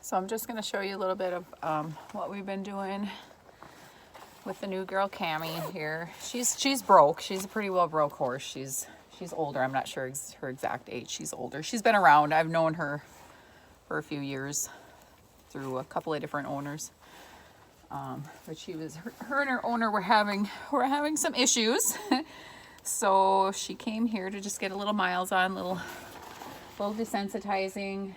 So I'm just going to show you a little bit of what we've been doing with the new girl Cami here. She's broke. She's a pretty well broke horse. She's older. I'm not sure her exact age. She's older. She's been around. I've known her for a few years through a couple of different owners. But her and her owner were having some issues. So she came here to just get a little miles on, little desensitizing.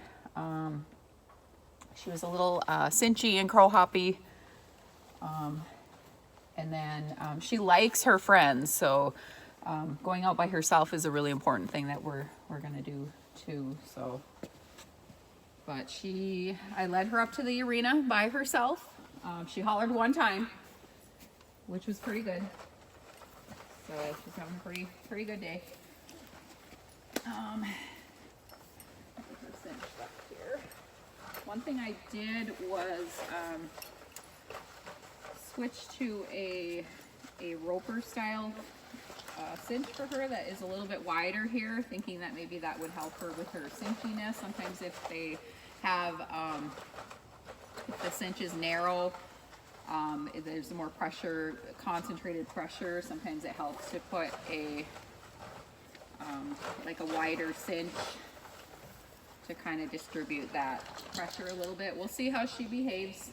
She was a little cinchy and crow hoppy. And then she likes her friends, so going out by herself is a really important thing that we're gonna do too. So, but I led her up to the arena by herself. She hollered one time, which was pretty good. So she's having a pretty good day. Here. One thing I did was switch to a roper style cinch for her that is a little bit wider here, thinking that maybe that would help her with her cinchiness. Sometimes if they have if the cinch is narrow, there's more pressure, concentrated pressure. Sometimes it helps to put like a wider cinch to kind of distribute that pressure a little bit. We'll see how she behaves.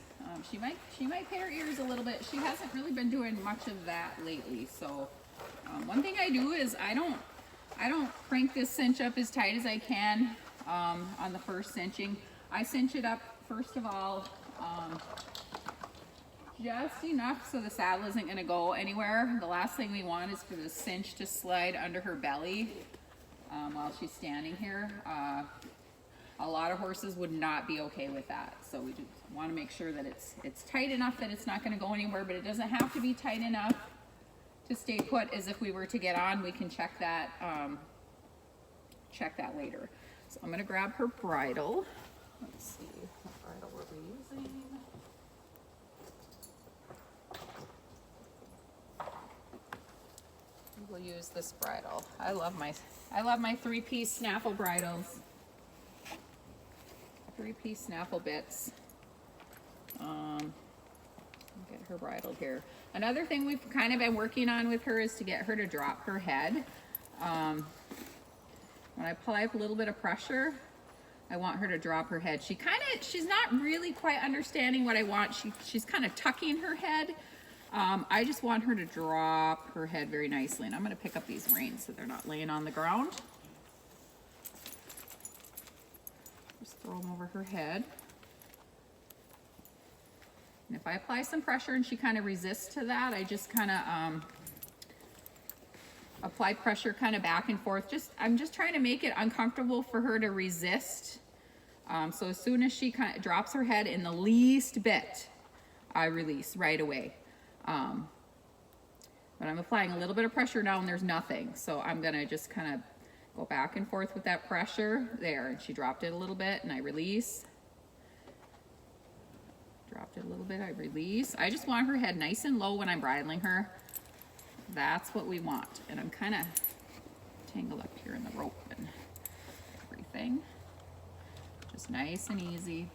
She might pin her ears a little bit. She hasn't really been doing much of that lately. So one thing I do is I don't crank this cinch up as tight as I can on the first cinching. I cinch it up first of all just enough so the saddle isn't going to go anywhere. The last thing we want is for the cinch to slide under her belly while she's standing here. A lot of horses would not be okay with that, so we just want to make sure that it's tight enough that it's not going to go anywhere, but it doesn't have to be tight enough to stay put. As if we were to get on, we can check that later. So I'm going to grab her bridle. Let's see what bridle we're using. We'll use this bridle. I love my 3-piece snaffle bridles. 3-piece snaffle bits. Get her bridled here. Another thing we've kind of been working on with her is to get her to drop her head. When I apply a little bit of pressure, I want her to drop her head. She's not really quite understanding what I want. She's kind of tucking her head. I just want her to drop her head very nicely. And I'm going to pick up these reins so they're not laying on the ground. Just throw them over her head. And if I apply some pressure and she kind of resists to that, I just kind of apply pressure kind of back and forth. I'm just trying to make it uncomfortable for her to resist. So as soon as she kind of drops her head in the least bit, I release right away. But I'm applying a little bit of pressure now and there's nothing. So I'm gonna just kind of go back and forth with that pressure there. And she dropped it a little bit and I release. Dropped it a little bit, I release. I just want her head nice and low when I'm bridling her. That's what we want. And I'm kind of tangled up here in the rope and everything. Just nice and easy.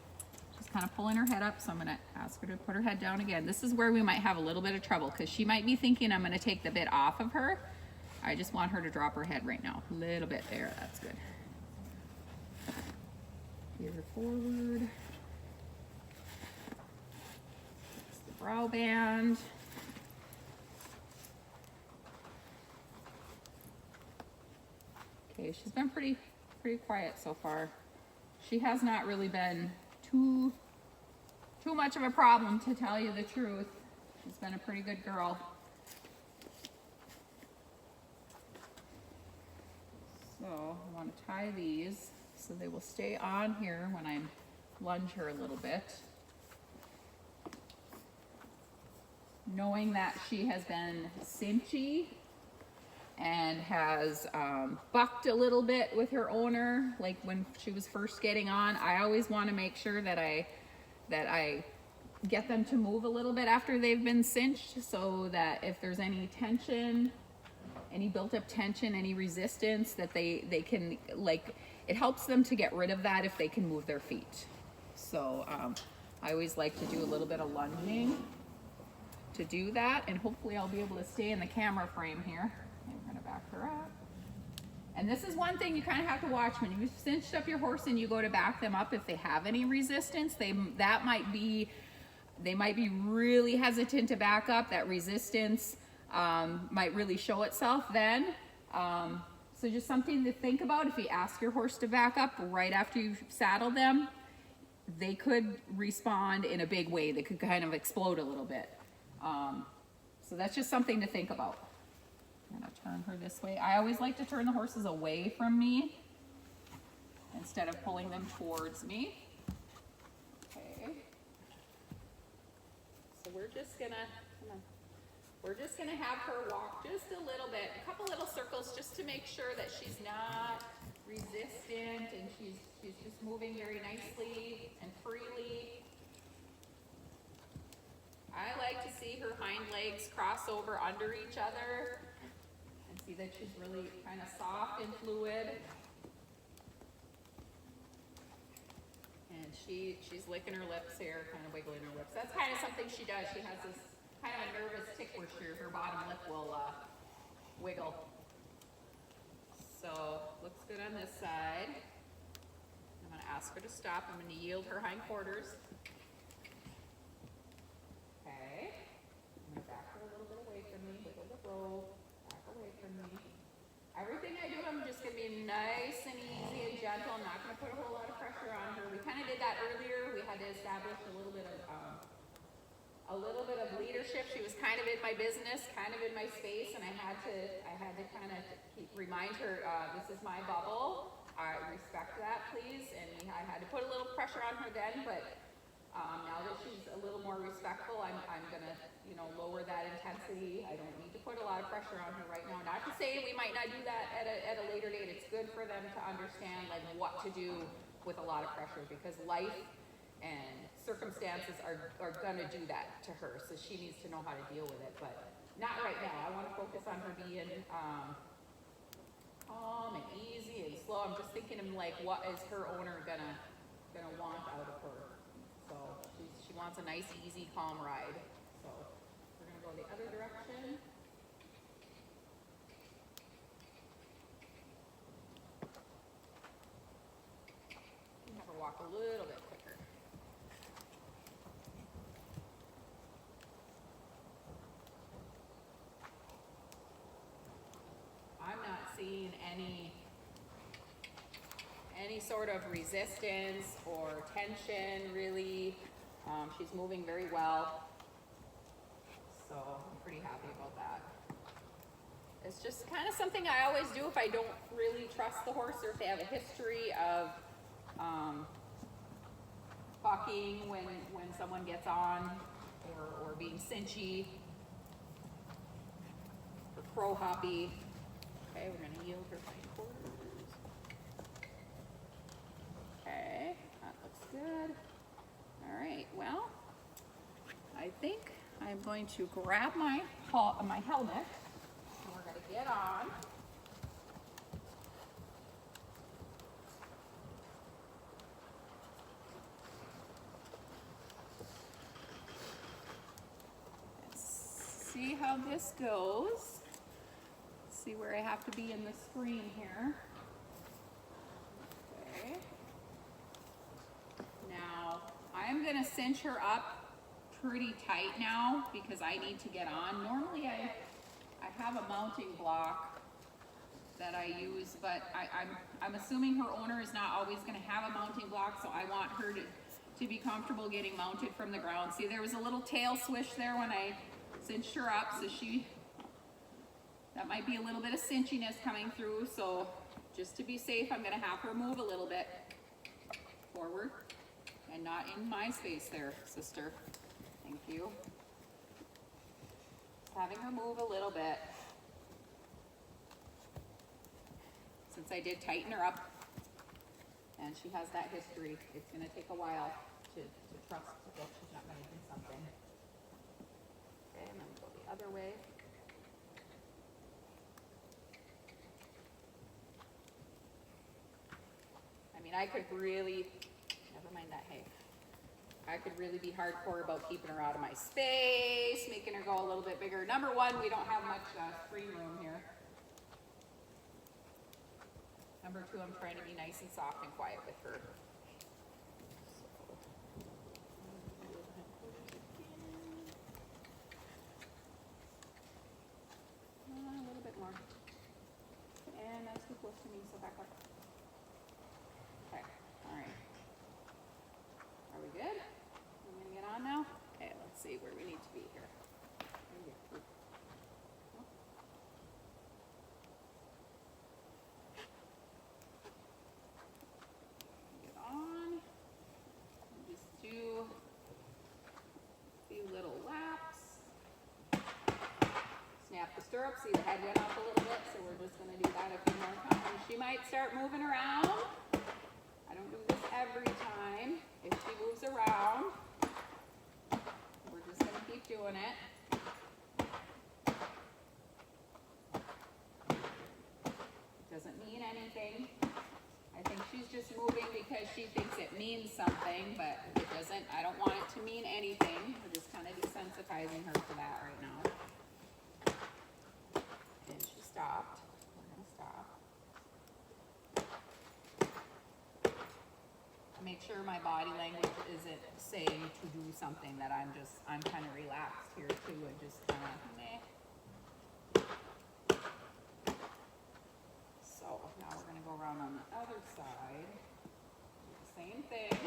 Just kind of pulling her head up. So I'm going to ask her to put her head down again. This is where we might have a little bit of trouble because she might be thinking I'm going to take the bit off of her. I just want her to drop her head right now. A little bit there. That's good. Gear her forward. That's the brow band. Okay, she's been pretty quiet so far. She has not really been too much of a problem, to tell you the truth. She's been a pretty good girl. So I want to tie these so they will stay on here when I lunge her a little bit. Knowing that she has been cinchy and has bucked a little bit with her owner, like when she was first getting on, I always want to make sure that I get them to move a little bit after they've been cinched, so that if there's any tension, any built up tension, any resistance, that they can, like, it helps them to get rid of that if they can move their feet. So I always like to do a little bit of lunging to do that, and hopefully I'll be able to stay in the camera frame here. Okay, we're gonna back her up. And this is one thing you kind of have to watch when you've cinched up your horse and you go to back them up. If they have any resistance, they might be really hesitant to back up. That resistance might really show itself then. So just something to think about. If you ask your horse to back up right after you saddle them, they could respond in a big way. They could kind of explode a little bit. So that's just something to think about. I'm gonna turn her this way. I always like to turn the horses away from me instead of pulling them towards me. Okay. So we're just gonna have her walk just a little bit, a couple little circles, just to make sure that she's not resistant and she's just moving very nicely and freely. I like to see her hind legs cross over under each other and see that she's really kind of soft and fluid. And she's licking her lips here, kind of wiggling her lips. That's kind of something she does. She has this kind of a nervous tick where her bottom lip will wiggle. So looks good on this side. I'm going to ask her to stop. I'm going to yield her hindquarters. Okay. I'm going to back her a little bit away from me. Wiggle the robe. Back away from me. Everything I do, I'm just going to be nice and easy and gentle. I'm not going to put a whole lot of pressure on her. We kind of did that earlier. We had to establish a little bit of leadership. She was kind of in my business, kind of in my space, and I had to kind of remind her, this is my bubble. Respect that, please. And I had to put a little pressure on her then, but now that she's a little more respectful, I'm gonna, lower that intensity. I don't need to put a lot of pressure on her right now. Not to say we might not do that at a later date. It's good for them to understand like what to do with a lot of pressure, because life and circumstances are gonna do that to her. So she needs to know how to deal with it, but not right now. I want to focus on her being calm and easy and slow. I'm just thinking of like, what is her owner gonna want out of her? So she wants a nice, easy, calm ride. So we're gonna go the other direction. Have her walk a little bit quicker. I'm not seeing any sort of resistance or tension, really. She's moving very well, so I'm pretty happy about that. It's just kind of something I always do if I don't really trust the horse, or if they have a history of bucking when someone gets on, or being cinchy, or crow hoppy. Okay, we're going to yield her hindquarters. Okay, that looks good. All right, well, I think I'm going to grab my helmet, and we're going to get on. Let's see how this goes. See where I have to be in the screen here. Okay. Now, I'm going to cinch her up pretty tight now because I need to get on. Normally I have a mounting block that I use, but I'm assuming her owner is not always going to have a mounting block, so I want her to be comfortable getting mounted from the ground. See, there was a little tail swish there when I cinched her up, so that might be a little bit of cinchiness coming through, so just to be safe, I'm going to have her move a little bit forward, and not in my space there, sister. Thank you. Just having her move a little bit. Since I did tighten her up, and she has that history, it's going to take a while to trust that she's not going to do something. Okay, and then go the other way. I mean, I could really, never mind that hay. I could really be hardcore about keeping her out of my space, making her go a little bit bigger. Number one, we don't have much screen room here. Number two, I'm trying to be nice and soft and quiet with her. A little bit more. And that's too close to me, so back up. Okay, all right. Are we good? I'm gonna get on now? Okay, let's see where we need to be here. Get on. Just do a few little laps. Snap the stirrups. See, the head went up a little bit, so we're just gonna do that a few more times. She might start moving around. I don't do this every time. If she moves around, we're just gonna keep doing it. Doesn't mean anything. I think she's just moving because she thinks it means something, but it doesn't. I don't want it to mean anything. We're just kind of desensitizing her to that right now. And she stopped. We're gonna stop. Make sure my body language isn't saying to do something that I'm kind of relaxed here too and just kind of meh. So now we're gonna go around on the other side. Do the same thing.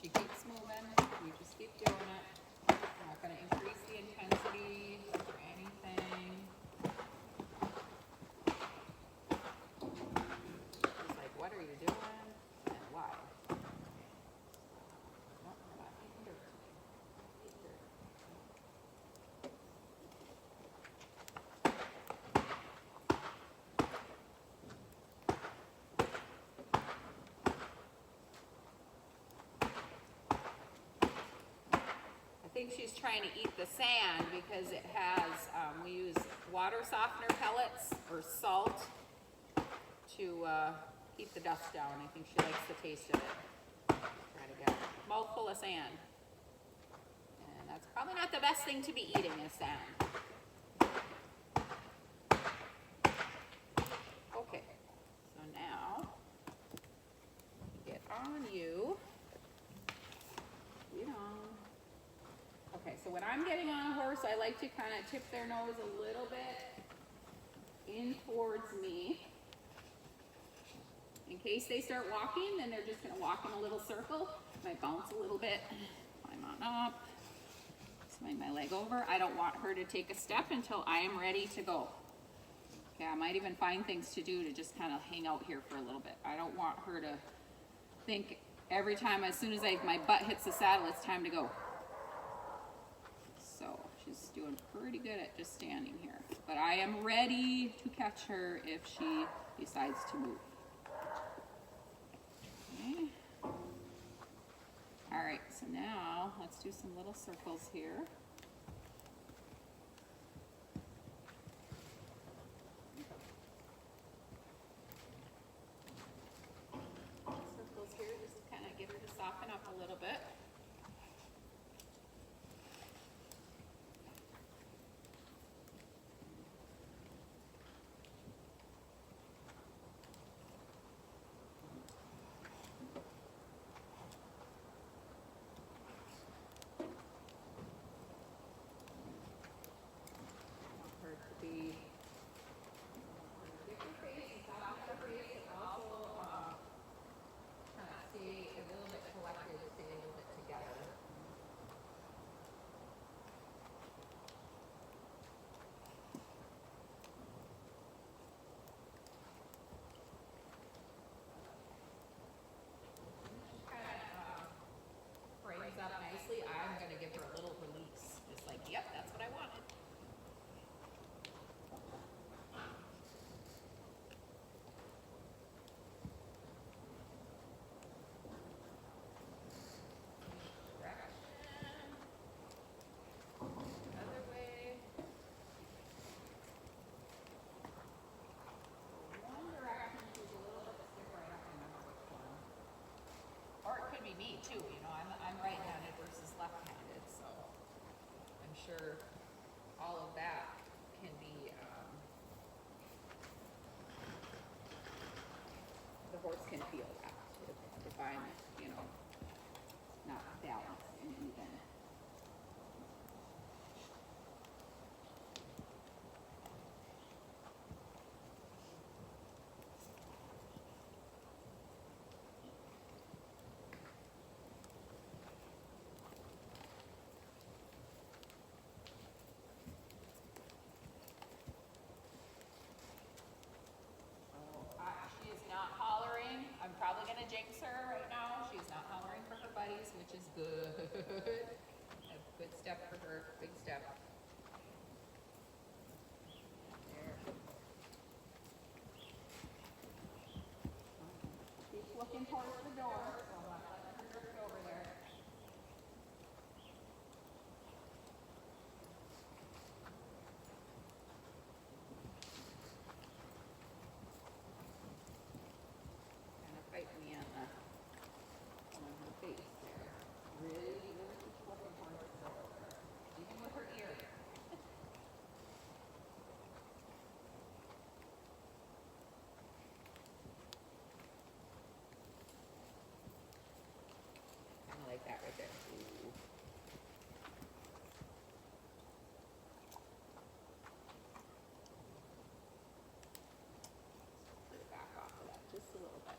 She keeps moving. We just keep doing it. I'm not going to increase the intensity or anything. She's like, what are you doing and why? No, we're not eating dirt today. Eat dirt. I think she's trying to eat the sand because it has, we use water softener pellets or salt to keep the dust down. I think she likes the taste of it. Try to get a mouthful of sand. And that's probably not the best thing to be eating is sand. Okay, so now get on you. Get on. Okay, so when I'm getting on a horse, I like to kind of tip their nose a little bit in towards me. In case they start walking, then they're just going to walk in a little circle. Might bounce a little bit, climb on up, swing my leg over. I don't want her to take a step until I am ready to go. Okay, I might even find things to do to just kind of hang out here for a little bit. I don't want her to think every time, as soon as my butt hits the saddle, it's time to go. So she's doing pretty good at just standing here. But I am ready to catch her if she decides to move. Okay. All right, so now let's do some little circles here. Circles here, just to kind of get her to soften up a little bit. me too, you know, I'm right-handed versus left-handed, so I'm sure all of that can be, the horse can feel that if I'm, you know, not balanced and even. She is not hollering. I'm probably going to jinx her right now. She's not hollering for her buddies, which is good. A good step for her. Big step. There. She's looking towards the door, so I'm not letting her drift over there. Kind of fighting me on her face there. Really, really keep looking towards the door. Even with her ear. Kind of like that right there. Ooh. Back off of that just a little bit.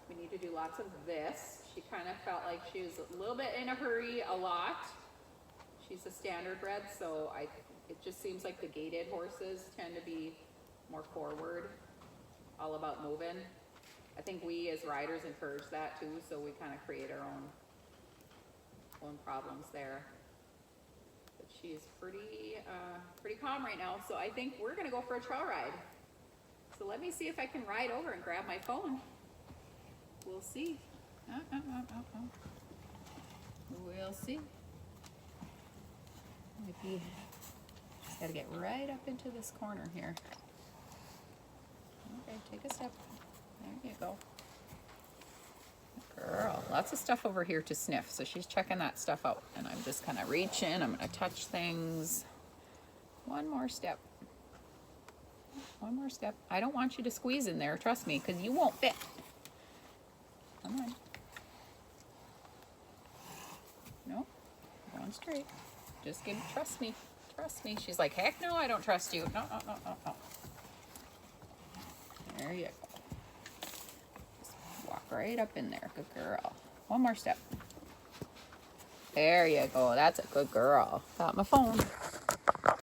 We need to do lots of this. She kind of felt like she was a little bit in a hurry a lot. She's a standardbred, so it just seems like the gaited horses tend to be more forward, all about moving. I think we as riders encourage that too, so we kind of create our own problems there. But she's pretty calm right now, so I think we're gonna go for a trail ride. So let me see if I can ride over and grab my phone. We'll see. We'll see. Maybe just gotta get right up into this corner here. Okay, take a step. There you go. Girl, lots of stuff over here to sniff, so she's checking that stuff out. And I'm just kind of reaching. I'm gonna touch things. One more step. One more step. I don't want you to squeeze in there, trust me, because you won't fit. Come on. No, going straight. Just trust me. Trust me. She's like, heck no, I don't trust you. No. There you go. Just walk right up in there. Good girl. One more step. There you go. That's a good girl. Got my phone.